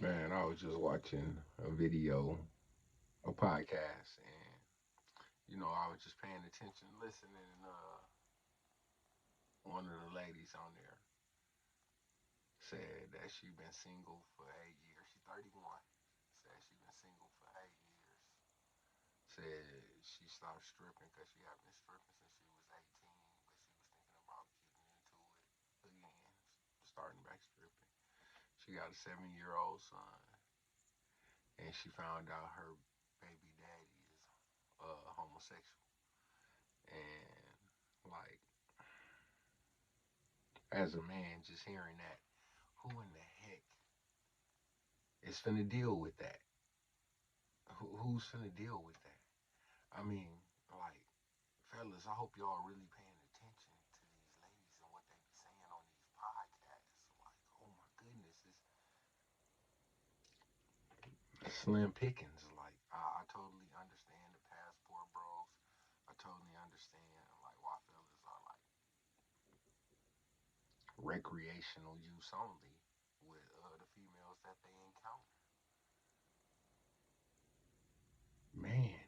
Man, I was just watching a video, a podcast, and I was just paying attention, listening, and one of the ladies on there said that she been single for 8 years. She 31. Said she been single for 8 years. Said she stopped stripping because she had been stripping since she was 18, but she was thinking about getting into it again, starting back stripping. She got a 7-year old son, and she found out her baby daddy is homosexual. And like, as a man, just hearing that, who in the heck is finna deal with that? Who's finna deal with that? I mean, like, fellas, I hope y'all really paying attention to these ladies and what they be saying on these podcasts. Like, oh my goodness, it's slim pickings. Like, I totally understand the passport bros. I totally understand like why fellas are like recreational use only with the females that they encounter. Man,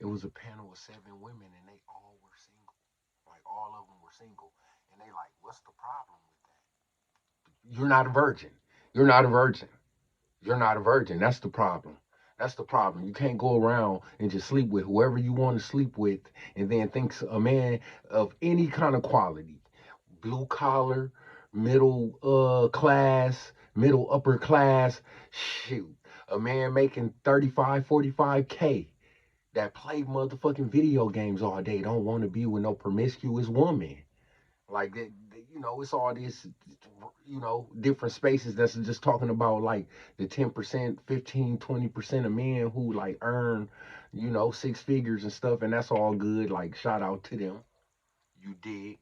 it was a panel of 7 women and they all were single. Like all of them were single, and they like, what's the problem with that? You're not a virgin. You're not a virgin. You're not a virgin. That's the problem. That's the problem. You can't go around and just sleep with whoever you want to sleep with, and then think a man of any kind of quality, blue collar, middle class, middle upper class, shoot, a man making 35, 45K that play motherfucking video games all day don't want to be with no promiscuous woman. Like that, it's all this, different spaces that's just talking about like the 10%, 15, 20% of men who like earn, 6 figures and stuff, and that's all good. Like, shout out to them. You dig?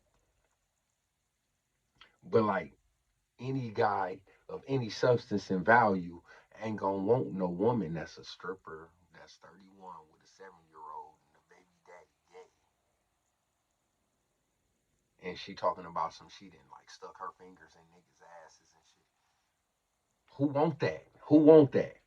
But like any guy of any substance and value ain't gonna want no woman that's a stripper that's 31 with a 7-year old and a baby daddy gay. And she talking about some she didn't like stuck her fingers in niggas' asses and shit. Who want that? Who want that?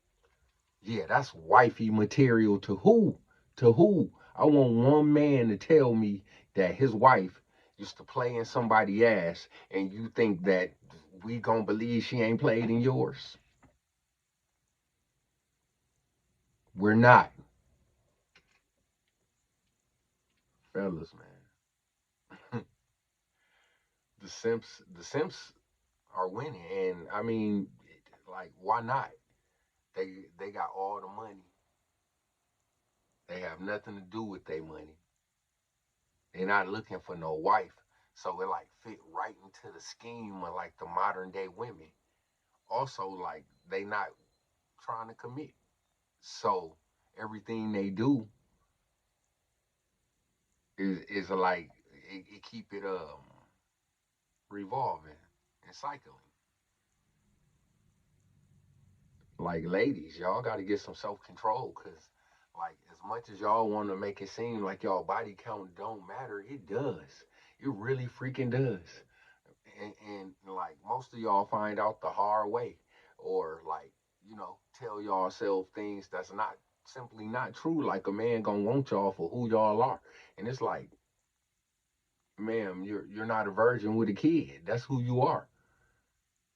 Yeah, that's wifey material to who? To who? I want one man to tell me that his wife used to play in somebody's ass, and you think that we gonna believe she ain't played in yours? We're not, fellas, man. The Simps are winning, and I mean, like, why not? They got all the money. They have nothing to do with their money. They're not looking for no wife. So it like fit right into the scheme of like the modern day women. Also, like they not trying to commit. So everything they do is like it keep it revolving and cycling. Like ladies, y'all gotta get some self control, cause like as much as y'all wanna make it seem like y'all body count don't matter, it does. It really freaking does. And like most of y'all find out the hard way, or like tell y'all self things that's not simply not true. Like a man gonna want y'all for who y'all are, and it's like, ma'am, you're not a virgin with a kid. That's who you are.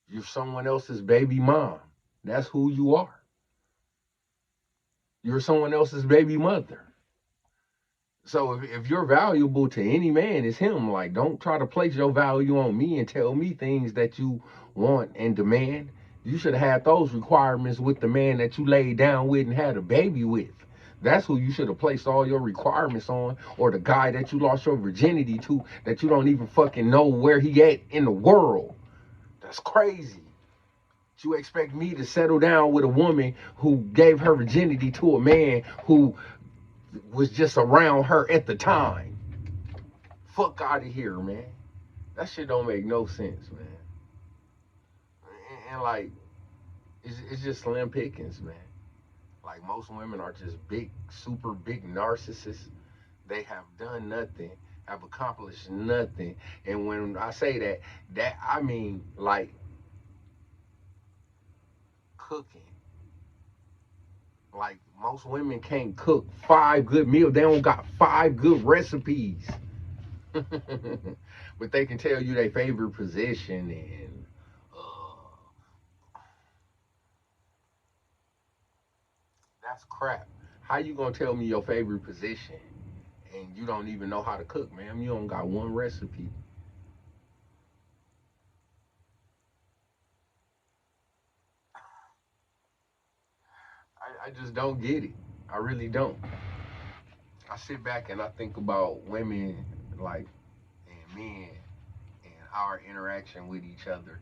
You're someone else's baby mom. That's who you are. You're someone else's baby mother. So if you're valuable to any man, it's him. Like, don't try to place your value on me and tell me things that you want and demand. You should have had those requirements with the man that you laid down with and had a baby with. That's who you should have placed all your requirements on, or the guy that you lost your virginity to, that you don't even fucking know where he at in the world. That's crazy. You expect me to settle down with a woman who gave her virginity to a man who was just around her at the time? Fuck out of here, man. That shit don't make no sense, man. And like, it's just slim pickings, man. Like most women are just big, super big narcissists. They have done nothing, have accomplished nothing. And when I say that, I mean like cooking. Like most women can't cook 5 good meals. They don't got 5 good recipes. But they can tell you their favorite position and that's crap. How you gonna tell me your favorite position and you don't even know how to cook, ma'am? You don't got one recipe. I just don't get it. I really don't. I sit back and I think about women like and men and our interaction with each other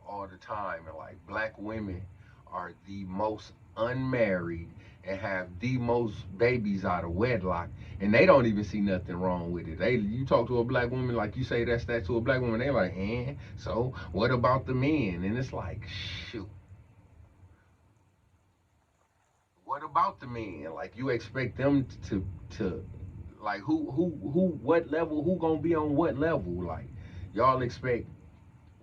all the time. And like black women are the most unmarried and have the most babies out of wedlock, and they don't even see nothing wrong with it. You talk to a black woman like you say that's that to a black woman, they like, so what about the men? And it's like, shoot, what about the men? Like you expect them to like what level, who gonna be on what level? Like y'all expect,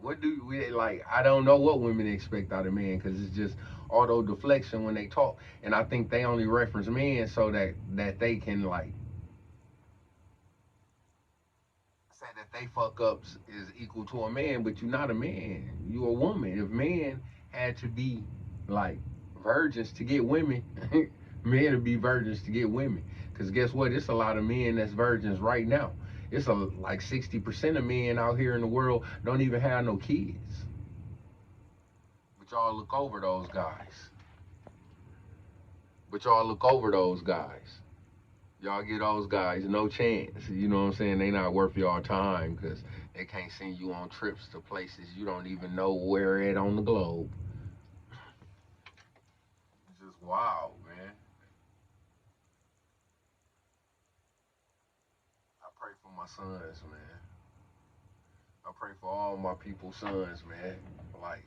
what do we like? I don't know what women expect out of men because it's just auto deflection when they talk, and I think they only reference men so that they can like say that they fuck ups is equal to a man, but you're not a man. You a woman. If men had to be like virgins to get women, men would be virgins to get women. Cause guess what? It's a lot of men that's virgins right now. It's like 60% of men out here in the world don't even have no kids. But y'all look over those guys. But y'all look over those guys. Y'all get those guys no chance. You know what I'm saying? They not worth y'all time because they can't send you on trips to places you don't even know where it on the globe. It's just wild, man. I pray for my sons, man. I pray for all my people's sons, man. Like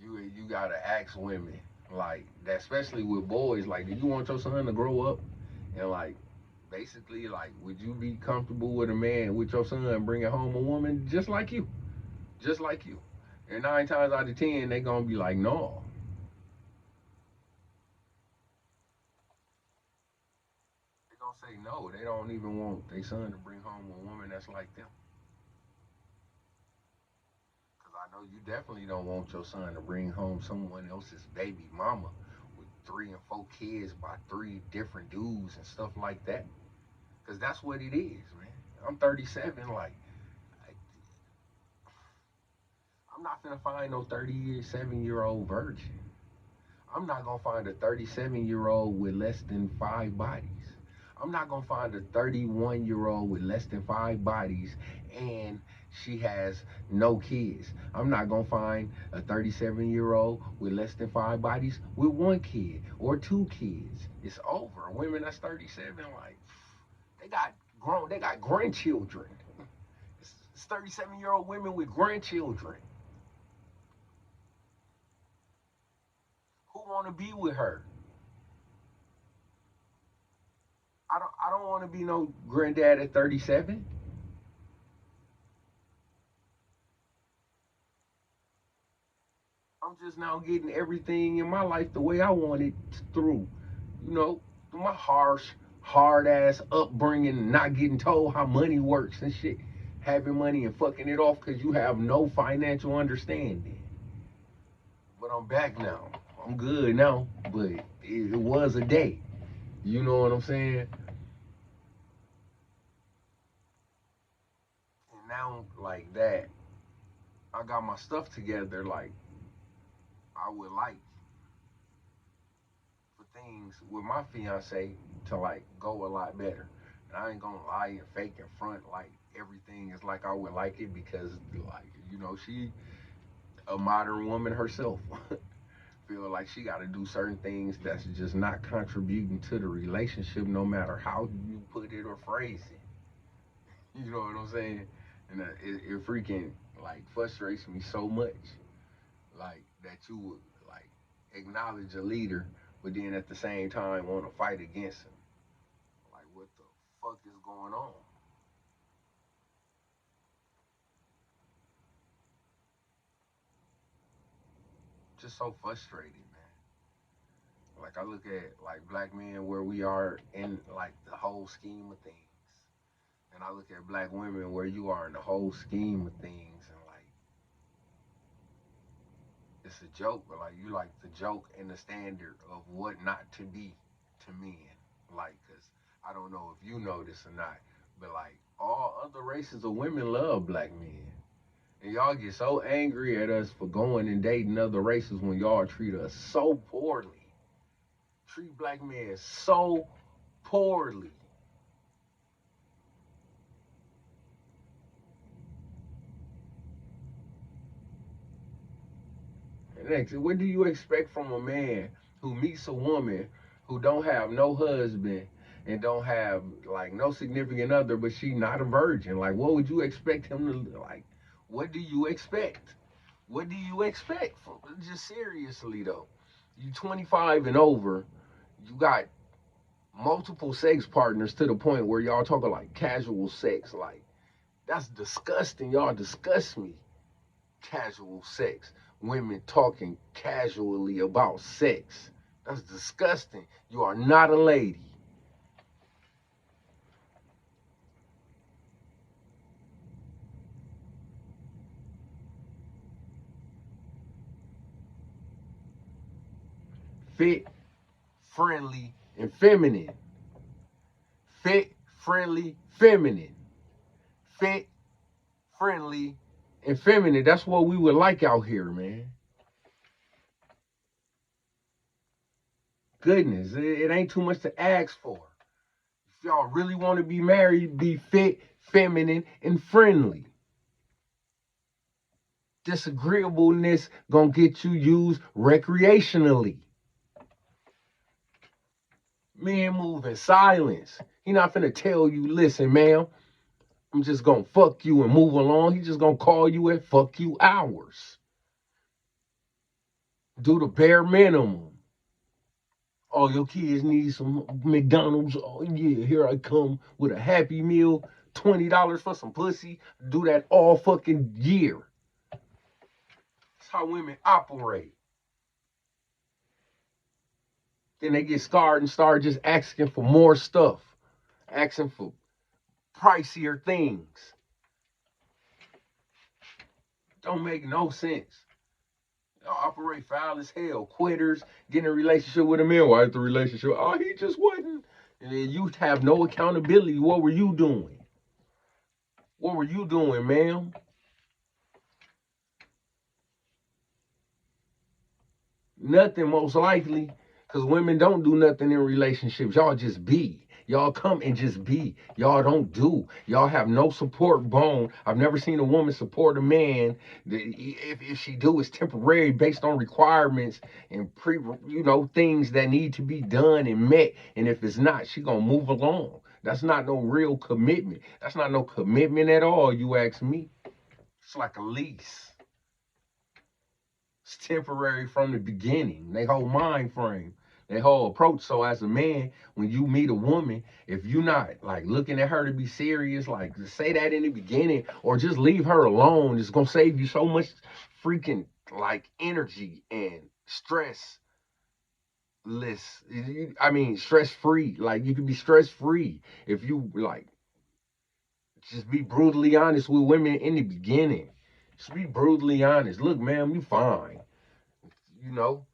you gotta ask women like that, especially with boys. Like, do you want your son to grow up and like basically like, would you be comfortable with a man with your son bringing home a woman just like you? And 9 times out of 10, they gonna be like, no. They gonna say no. They don't even want their son to bring home a woman that's like them. Cause I know you definitely don't want your son to bring home someone else's baby mama with 3 and 4 kids by 3 different dudes and stuff like that. Cause that's what it is, man. I'm 37. Like, I'm not gonna find no 37-year-old virgin. I'm not gonna find a 37-year-old with less than 5 bodies. I'm not gonna find a 31-year-old with less than 5 bodies and she has no kids. I'm not gonna find a 37-year-old with less than 5 bodies with 1 kid or 2 kids. It's over. Women that's 37, like they got grandchildren. It's 37-year-old women with grandchildren who wanna be with her. I don't want to be no granddad at 37. I'm just now getting everything in my life the way I want it through. You know, through my hard ass upbringing, not getting told how money works and shit. Having money and fucking it off because you have no financial understanding. But I'm back now. I'm good now. But it was a day. You know what I'm saying? And now, like that, I got my stuff together. Like, I would like for things with my fiance to like go a lot better. And I ain't gonna lie and fake and front like everything is like I would like it because like she a modern woman herself. Feel like she got to do certain things that's just not contributing to the relationship, no matter how you put it or phrase it. You know what I'm saying? And it freaking like frustrates me so much, like that you would like acknowledge a leader, but then at the same time want to fight against him. Like, what the fuck is going on? just so frustrated, man. Like I look at like black men where we are in like the whole scheme of things, and I look at black women where you are in the whole scheme of things, and like it's a joke, but like you like the joke and the standard of what not to be to men. Like, cause I don't know if you know this or not, but like all other races of women love black men. And y'all get so angry at us for going and dating other races when y'all treat us so poorly. Treat black men so poorly. And next, what do you expect from a man who meets a woman who don't have no husband and don't have like no significant other, but she not a virgin? Like, what would you expect him to like? What do you expect? What do you expect from just seriously though? You 25 and over, you got multiple sex partners to the point where y'all talking like casual sex. Like, that's disgusting. Y'all disgust me. Casual sex. Women talking casually about sex. That's disgusting. You are not a lady. Fit, friendly, and feminine. Fit, friendly, feminine. Fit, friendly, and feminine. That's what we would like out here, man. Goodness, it ain't too much to ask for. If y'all really want to be married, be fit, feminine, and friendly. Disagreeableness gonna get you used recreationally. Men move in silence. He not finna tell you, listen, ma'am, I'm just gonna fuck you and move along. He just gonna call you at fuck you hours. Do the bare minimum. Oh, your kids need some McDonald's. Oh yeah, here I come with a Happy Meal, $20 for some pussy. Do that all fucking year. That's how women operate. Then they get scarred and start just asking for more stuff, asking for pricier things. Don't make no sense. Y'all operate foul as hell. Quitters, getting a relationship with a man. Why is the relationship? Oh, he just wasn't. And then you have no accountability. What were you doing? What were you doing, ma'am? Nothing, most likely, because women don't do nothing in relationships. Y'all just be. Y'all come and just be. Y'all don't do. Y'all have no support bone. I've never seen a woman support a man. If she do, it's temporary based on requirements and things that need to be done and met. And if it's not, she gonna move along. That's not no real commitment. That's not no commitment at all, you ask me. It's like a lease. It's temporary from the beginning. They whole mind frame, they whole approach. So as a man, when you meet a woman, if you not like looking at her to be serious, like say that in the beginning, or just leave her alone. It's gonna save you so much freaking like energy and stress less. I mean, stress free. Like you can be stress free if you like just be brutally honest with women in the beginning. Just be brutally honest. Look, ma'am, you fine. You know,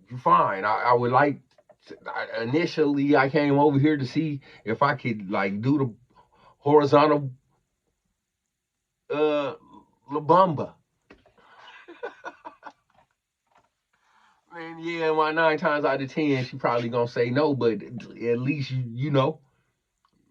you fine. I would like initially I came over here to see if I could like do the horizontal uh La Bamba. Man, yeah, my 9 times out of 10, she probably gonna say no, but at least you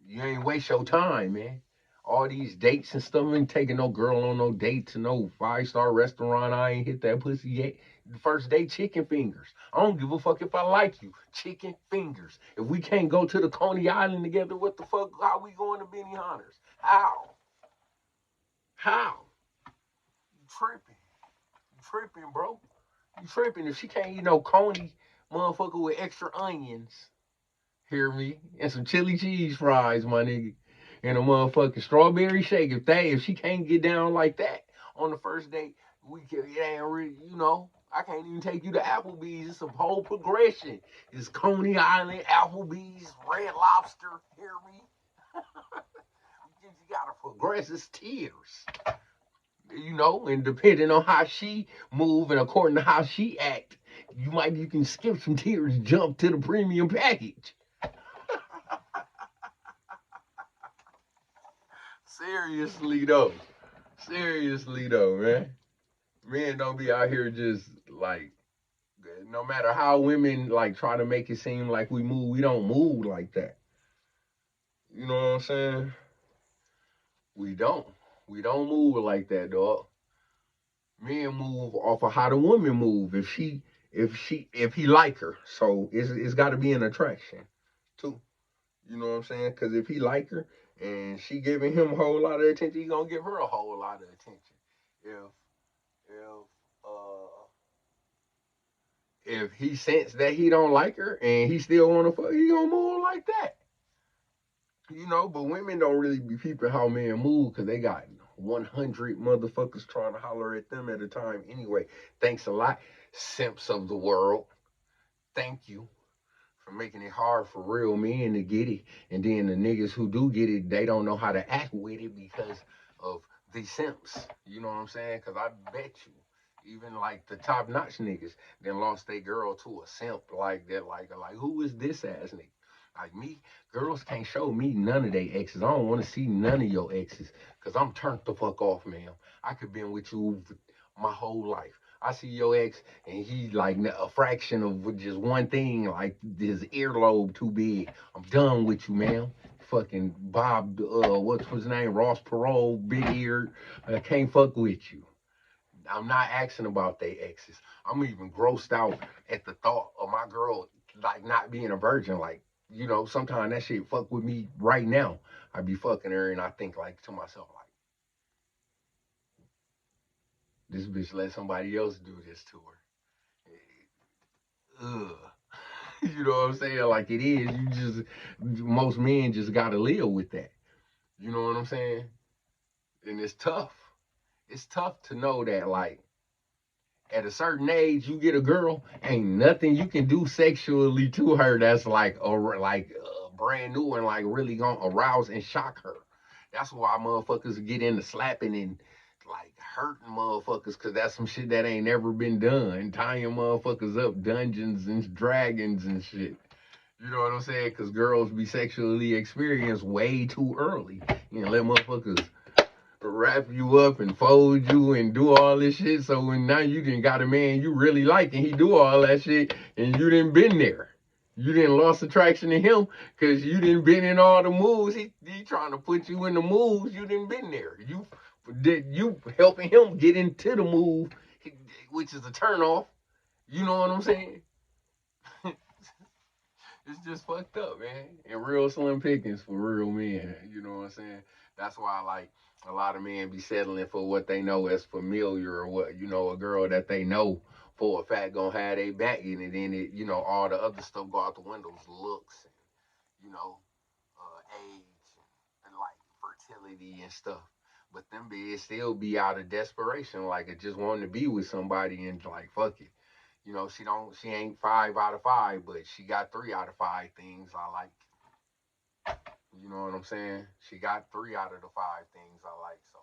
ain't waste your time, man. All these dates and stuff, I ain't taking no girl on no date to no 5-star restaurant. I ain't hit that pussy yet. The first day, chicken fingers. I don't give a fuck if I like you. Chicken fingers. If we can't go to the Coney Island together, what the fuck? How we going to Benny Hunters? How? How? You tripping? You tripping, bro? You tripping? If she can't eat no Coney, motherfucker with extra onions. Hear me? And some chili cheese fries, my nigga. And a motherfucking strawberry shake. If she can't get down like that, on the first date. It ain't really, I can't even take you to Applebee's. It's a whole progression. It's Coney Island, Applebee's, Red Lobster. Hear me? You gotta progress. It's tiers. And depending on how she move and according to how she act, you can skip some tiers, jump to the premium package. Seriously though. Seriously though, man. Men don't be out here just like no matter how women like try to make it seem like we don't move like that. You know what I'm saying? We don't. We don't move like that, dog. Men move off of how the woman move. If he like her, so it's got to be an attraction too. You know what I'm saying? Because if he like her and she giving him a whole lot of attention, he gonna give her a whole lot of attention. If uh if he sense that he don't like her and he still wanna fuck, he gonna move like that. But women don't really be peeping how men move because they got 100 motherfuckers trying to holler at them at a time anyway. Thanks a lot, simps of the world. Thank you for making it hard for real men to get it. And then the niggas who do get it, they don't know how to act with it because of the simps. You know what I'm saying? Because I bet you, even like the top notch niggas, then lost their girl to a simp like that. Like who is this ass nigga? Like me, girls can't show me none of their exes. I don't want to see none of your exes because I'm turned the fuck off, man. I could been with you my whole life. I see your ex and he like a fraction of just one thing, like his earlobe too big. I'm done with you, man. Fucking Bob, what's his name? Ross Perot, big eared. I can't fuck with you. I'm not asking about they exes. I'm even grossed out at the thought of my girl like not being a virgin. Like, sometimes that shit fuck with me right now. I be fucking her and I think like to myself, like, this bitch let somebody else do this to her. Ugh. You know what I'm saying? Like it is. Most men just gotta live with that. You know what I'm saying? And it's tough. It's tough to know that, like, at a certain age, you get a girl, ain't nothing you can do sexually to her that's brand new and like really gonna arouse and shock her. That's why motherfuckers get into slapping and like hurting motherfuckers because that's some shit that ain't never been done. Tying motherfuckers up, dungeons and dragons and shit. You know what I'm saying? Because girls be sexually experienced way too early. Let motherfuckers wrap you up and fold you and do all this shit. So when now you didn't got a man you really like and he do all that shit and you didn't been there. You didn't lost attraction to him because you didn't been in all the moves. He trying to put you in the moves. You didn't been there. You helping him get into the move, which is a turn off. You know what I'm saying? It's just fucked up, man. And real slim pickings for real men. You know what I'm saying? That's why like a lot of men be settling for what they know as familiar or what, a girl that they know for a fact gonna have their back in it. And it, all the other stuff go out the windows, looks and, age and like fertility and stuff. But them be still be out of desperation, like it just wanting to be with somebody and like fuck it. She ain't 5 out of 5, but she got 3 out of 5 things I like. You know what I'm saying? She got 3 out of the 5 things I like. So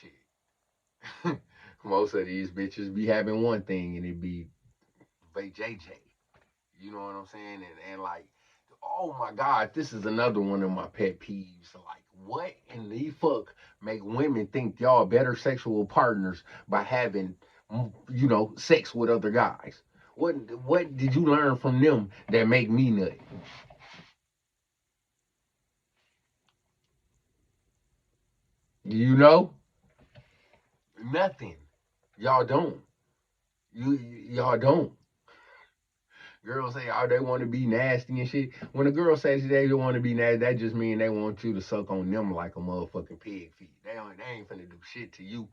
shit. Most of these bitches be having one thing and it be JJ. You know what I'm saying? And like, oh my God, this is another one of my pet peeves. Like, what in the fuck make women think y'all better sexual partners by having, sex with other guys? What did you learn from them that make me nut? You know, nothing. Y'all don't. Y'all don't. Girls say, oh, they want to be nasty and shit. When a girl says they don't want to be nasty, that just means they want you to suck on them like a motherfucking pig feet. They ain't finna do shit to you.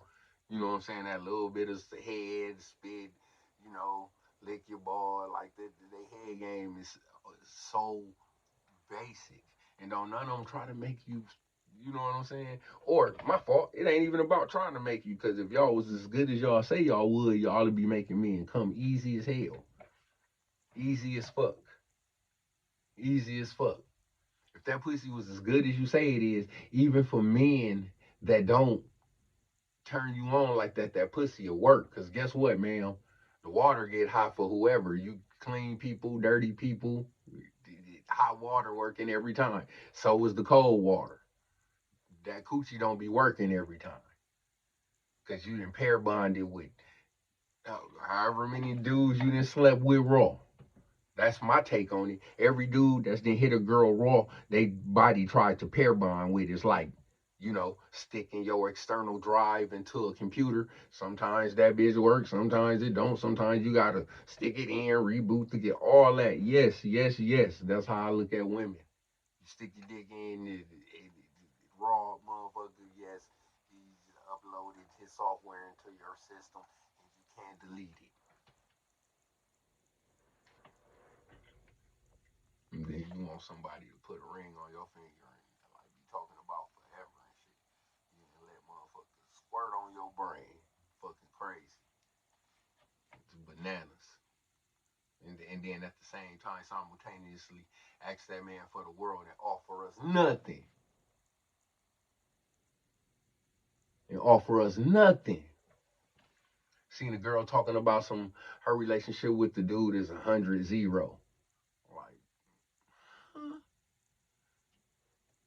You know what I'm saying? That little bit of head, spit, lick your ball. Like, the head game is so basic. And don't none of them try to make you You know what I'm saying? Or my fault. It ain't even about trying to make you. Because if y'all was as good as y'all say y'all would, y'all would be making men come easy as hell, easy as fuck, easy as fuck. If that pussy was as good as you say it is, even for men that don't turn you on like that, that pussy will work. Cause guess what, man? The water get hot for whoever. You clean people, dirty people, hot water working every time. So is the cold water. That coochie don't be working every time. Cause you done pair bonded with however many dudes you done slept with raw. That's my take on it. Every dude that's done hit a girl raw, they body tried to pair bond with. It's like, sticking your external drive into a computer. Sometimes that bitch works, sometimes it don't. Sometimes you gotta stick it in, reboot to get all that. Yes, yes, yes. That's how I look at women. You stick your dick in, raw motherfucker. Yes, he's uploaded his software into your system, and you can't delete it. And then you want somebody to put a ring on your finger and like be talking about forever and shit. You can let motherfuckers squirt on your brain. Fucking crazy. It's bananas. And then at the same time, simultaneously ask that man for the world and offer us nothing. And offer us nothing. Seen a girl talking about her relationship with the dude is 100-0. Like,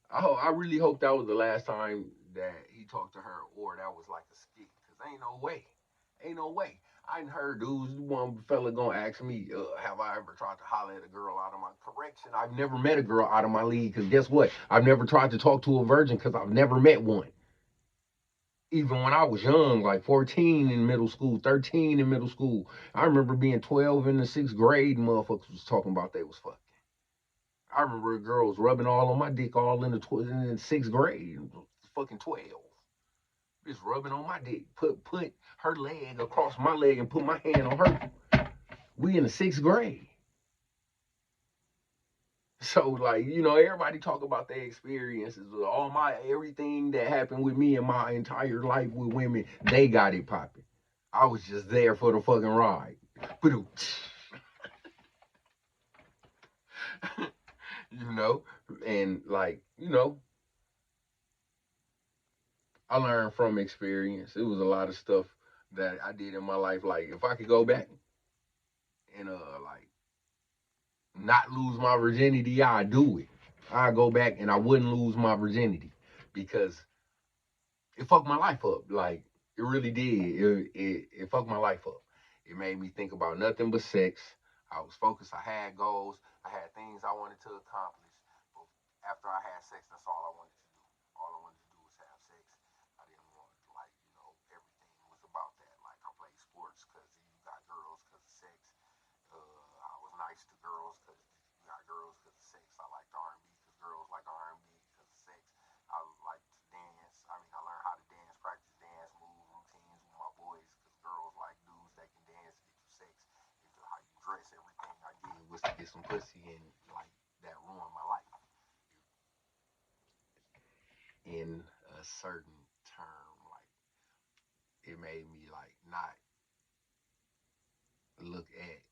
huh? I really hope that was the last time that he talked to her, or that was like a skit. Cause ain't no way, ain't no way. I ain't heard dudes. One fella gonna ask me, have I ever tried to holler at a girl out of my correction? I've never met a girl out of my league. Cause guess what? I've never tried to talk to a virgin. Cause I've never met one. Even when I was young, like 14 in middle school, 13 in middle school, I remember being 12 in the sixth grade. Motherfuckers was talking about they was fucking. I remember girls rubbing all on my dick all in the sixth grade. Fucking 12. Just rubbing on my dick. Put her leg across my leg and put my hand on her. We in the sixth grade. So like, everybody talk about their experiences. All my everything that happened with me in my entire life with women, they got it popping. I was just there for the fucking ride. you know, and like, I learned from experience. It was a lot of stuff that I did in my life. Like if I could go back and like not lose my virginity, I'd do it. I'd go back and I wouldn't lose my virginity because it fucked my life up. Like it really did. It fucked my life up. It made me think about nothing but sex. I was focused. I had goals. I had things I wanted to accomplish. But after I had sex, that's all I wanted to do. All I wanted to do was have sex. I didn't want like everything was about that. Like I played sports because you got girls because of sex. I was nice to girls because you got girls because of sex. I liked R&B because girls like R&B because of sex. I liked to dance. I mean, I learned how to dance, practice dance, move routines with my boys because girls like dudes that can dance, get you sex, into how you dress. Everything I did was to get some pussy, and like that ruined my life in a certain term. Like it made me like not look at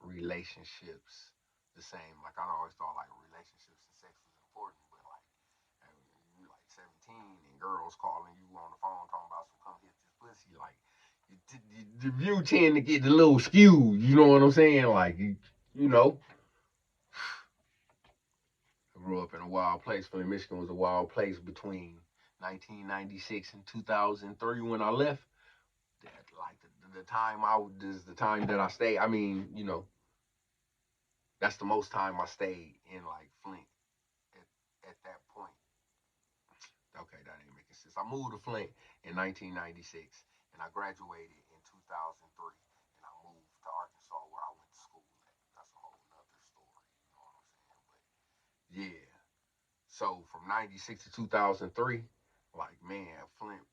relationships the same. Like I always thought like relationships and sex was important, but like you like 17 and girls calling you on the phone talking about some come hit this pussy, like the view tend to get a little skewed. You know what I'm saying? Like you know, I grew up in a wild place. Flint, Michigan was a wild place between 1996 and 2003 when I left. That like the time I is the time that I stayed. I mean, that's the most time I stayed in like Flint at that point. Okay, that ain't making sense. I moved to Flint in 1996 and I graduated in 2003 and I moved to Arkansas where I went to school at. That's a whole nother story, you know what I'm saying? But yeah. So from 96 to 2003, like man, Flint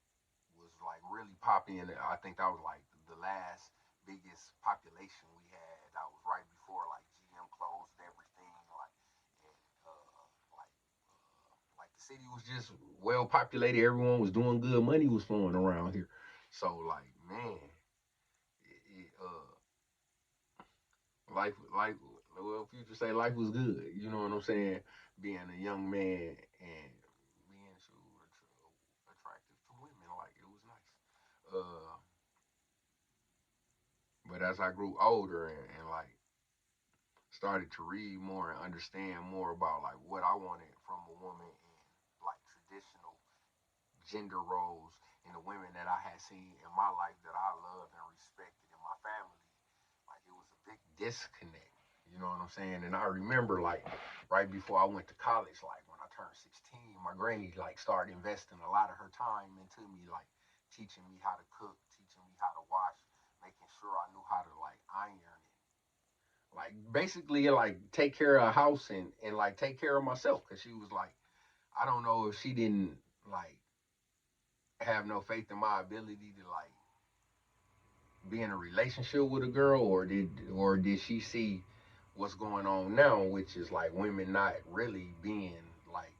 was like really popping. I think that was like the last biggest population we had. That was right before like GM closed everything. Like and like city was just well populated. Everyone was doing good. Money was flowing around here. So like, man, life. Well, Future say life was good. You know what I'm saying? Being a young man and being so attractive to women, like it was nice. But as I grew older and like started to read more and understand more about like what I wanted from a woman and like traditional gender roles and the women that I had seen in my life that I loved and respected in my family, like it was a big disconnect. You know what I'm saying? And I remember like right before I went to college, like when I turned 16, my granny like started investing a lot of her time into me, like teaching me how to cook, teaching me how to wash, making sure I knew how to like iron and like basically like take care of a house and like take care of myself because she was like, I don't know if she didn't like have no faith in my ability to like be in a relationship with a girl, or did she see what's going on now, which is like women not really being like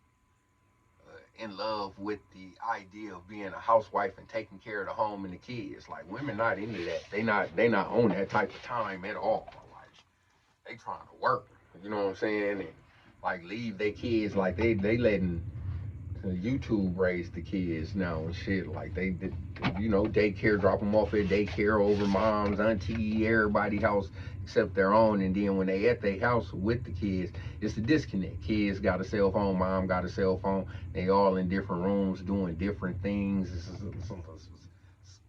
in love with the idea of being a housewife and taking care of the home and the kids. Like women not into that. They not on that type of time at all. Like they trying to work. You know what I'm saying? And like leave their kids like they letting YouTube raise the kids now and shit. Like daycare, drop them off at daycare over mom's, auntie, everybody house except their own. And then when they at their house with the kids, it's a disconnect. Kids got a cell phone, mom got a cell phone. They all in different rooms doing different things. It's a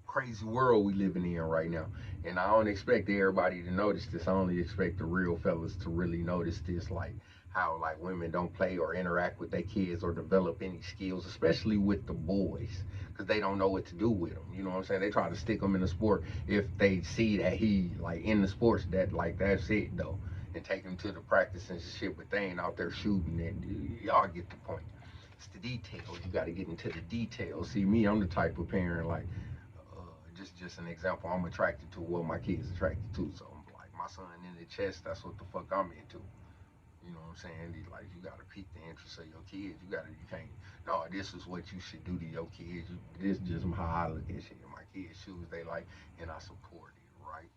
crazy world we living in right now. And I don't expect everybody to notice this. I only expect the real fellas to really notice this. Like how like women don't play or interact with their kids or develop any skills, especially with the boys, because they don't know what to do with them. You know what I'm saying? They try to stick them in the sport if they see that he like in the sports that like that's it though, and take him to the practice and shit, but they ain't out there shooting. And y'all get the point. It's the details. You got to get into the details. See me, I'm the type of parent like just an example. I'm attracted to what my kids attracted to. So I'm like my son in the chest. That's what the fuck I'm into. You know what I'm saying? Like you gotta pique the interest of your kids. You can't. No, this is what you should do to your kids. This is just how I look at shit. My kids shoes they like, and I support it, right?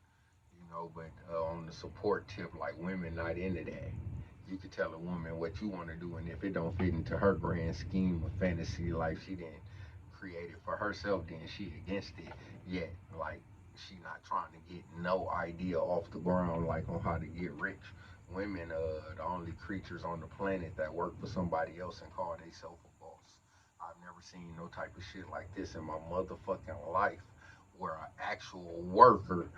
But on the support tip, like women not into that. You could tell a woman what you want to do, and if it don't fit into her grand scheme of fantasy life, she didn't create it for herself. Then she against it. Yet, like she not trying to get no idea off the ground, like on how to get rich. Women the only creatures on the planet that work for somebody else and call themselves a boss. I've never seen no type of shit like this in my motherfucking life, where an actual worker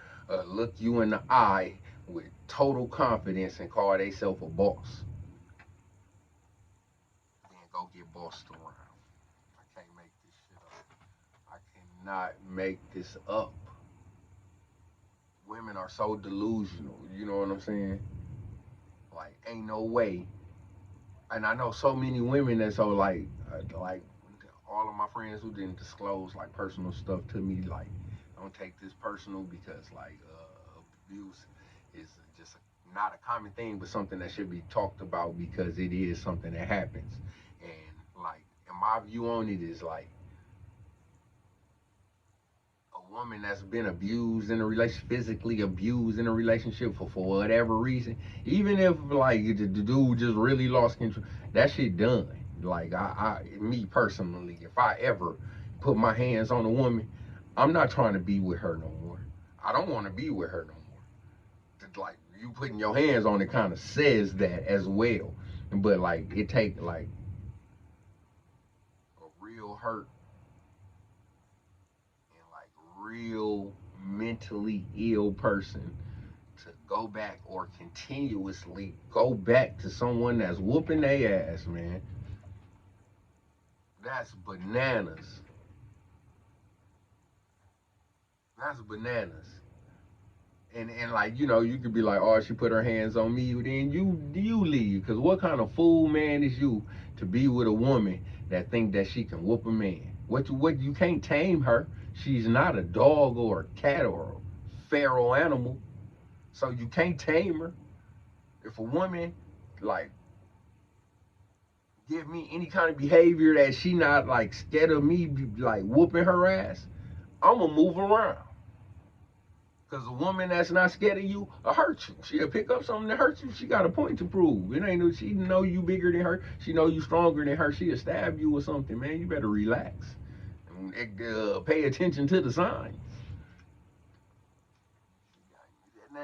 look you in the eye with total confidence and call themselves a boss, then go get bossed around. I can't make this shit up. I cannot make this up. Women are so delusional. You know what I'm saying? Like, ain't no way. And I know so many women that so like all of my friends who didn't disclose like personal stuff to me, like don't take this personal because like abuse is just not a common thing, but something that should be talked about because it is something that happens. And like, and my view on it is like a woman that's been abused in a relationship, physically abused in a relationship for whatever reason, even if like the dude just really lost control, that shit done. Like me personally, if I ever put my hands on a woman, I'm not trying to be with her no more. I don't want to be with her no more. Like you putting your hands on it kind of says that as well, but like it take like a real hurt and like real mentally ill person to go back or continuously go back to someone that's whooping their ass, man. That's bananas. That's bananas. And like you could be like, oh, she put her hands on me. Then you leave, cause what kind of fool man is you to be with a woman that think that she can whoop a man? What you can't tame her. She's not a dog or a cat or a feral animal, so you can't tame her. If a woman like give me any kind of behavior that she not like scared of me, like whooping her ass, I'm gonna move around. Cause a woman that's not scared of you will hurt you. She'll pick up something to hurt you. She got a point to prove. It ain't no. She know you bigger than her. She know you stronger than her. She'll stab you or something, man. You better relax and pay attention to the signs.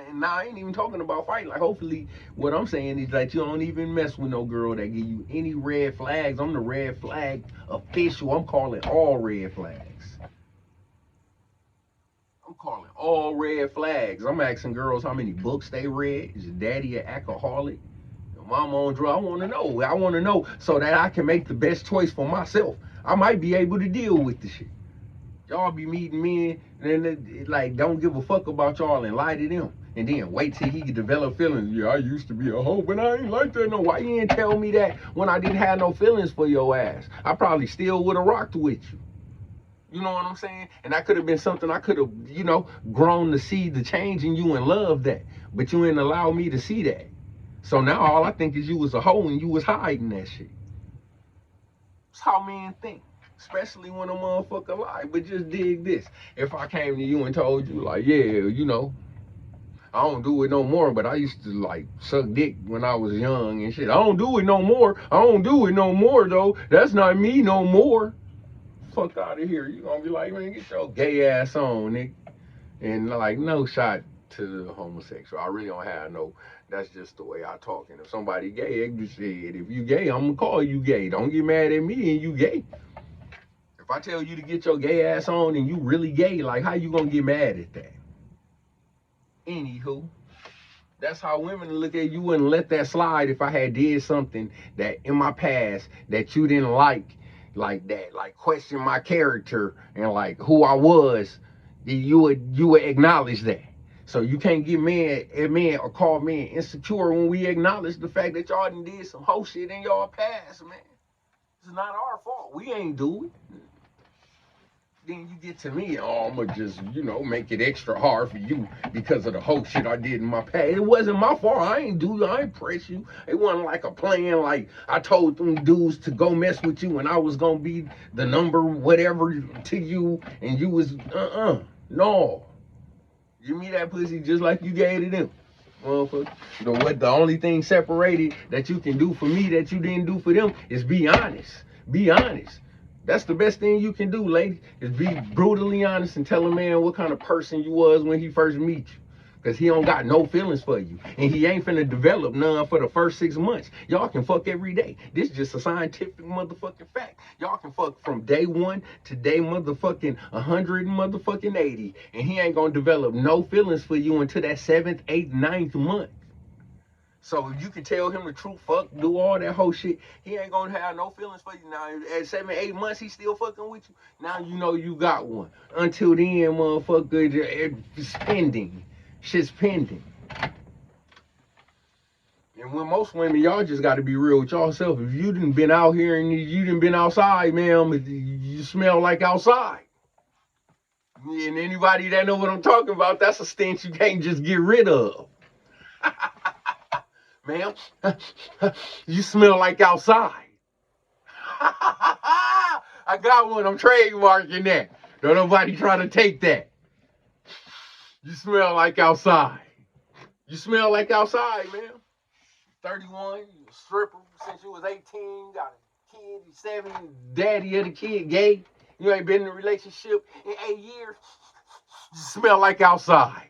And now I ain't even talking about fighting. Like, hopefully, what I'm saying is that you don't even mess with no girl that give you any red flags. I'm the red flag official. I'm calling all red flags. I'm calling all red flags. I'm asking girls how many books they read. Is your daddy an alcoholic? Your mama on drugs? I want to know. I want to know so that I can make the best choice for myself. I might be able to deal with the shit. Y'all be meeting men and then like don't give a fuck about y'all and lie to them. And then wait till he can develop feelings. Yeah, I used to be a hoe, but I ain't like that no. Why you didn't tell me that when I didn't have no feelings for your ass? I probably still would have rocked with you. You know what I'm saying? And that could have been something I could have, grown to see the change in you and love that. But you didn't allow me to see that. So now all I think is you was a hoe and you was hiding that shit. That's how men think. Especially when a motherfucker lie. But just dig this. If I came to you and told you, like, yeah, I don't do it no more, but I used to, like, suck dick when I was young and shit. I don't do it no more. I don't do it no more, though. That's not me no more. Fuck out of here. You gonna be like, man, get your gay ass on, nigga. And, like, no shot to the homosexual. I really don't have no, that's just the way I talk. And if somebody gay, they just said, if you gay, I'm gonna call you gay. Don't get mad at me and you gay. If I tell you to get your gay ass on and you really gay, like, how you gonna get mad at that? Anywho, that's how women look at you and let that slide if I had did something that in my past that you didn't like that, like question my character and like who I was, you would acknowledge that. So you can't get mad at men or call men insecure when we acknowledge the fact that y'all done did some whole shit in y'all past, man. It's not our fault. We ain't do it. Then you get to me, oh, I'm gonna just, make it extra hard for you because of the whole shit I did in my past. It wasn't my fault. I ain't press you. It wasn't like a plan, like I told them dudes to go mess with you and I was gonna be the number whatever to you and you was, no. Give me that pussy just like you gave to them. Motherfucker. The only thing separated that you can do for me that you didn't do for them is be honest. Be honest. That's the best thing you can do, lady, is be brutally honest and tell a man what kind of person you was when he first meet you. Because he don't got no feelings for you. And he ain't finna develop none for the first 6 months. Y'all can fuck every day. This is just a scientific motherfucking fact. Y'all can fuck from day 1 to day motherfucking 100 motherfucking 80. And he ain't gonna develop no feelings for you until that 7th, 8th, 9th month. So if you can tell him the truth, fuck, do all that whole shit, he ain't gonna have no feelings for you. Now, at 7, 8 months, he's still fucking with you. Now you know you got one. Until then, motherfucker, it's pending. Shit's pending. And when most women, y'all just gotta be real with yourself. If you done been out here and you done been outside, ma'am, you smell like outside. And anybody that know what I'm talking about, that's a stench you can't just get rid of. Ma'am, you smell like outside. I got one. I'm trademarking that. Don't nobody try to take that. You smell like outside. You smell like outside, man. 31, you a stripper since you was 18, you got a kid, you 7, daddy of the kid, gay. You ain't been in a relationship in 8 years. You smell like outside.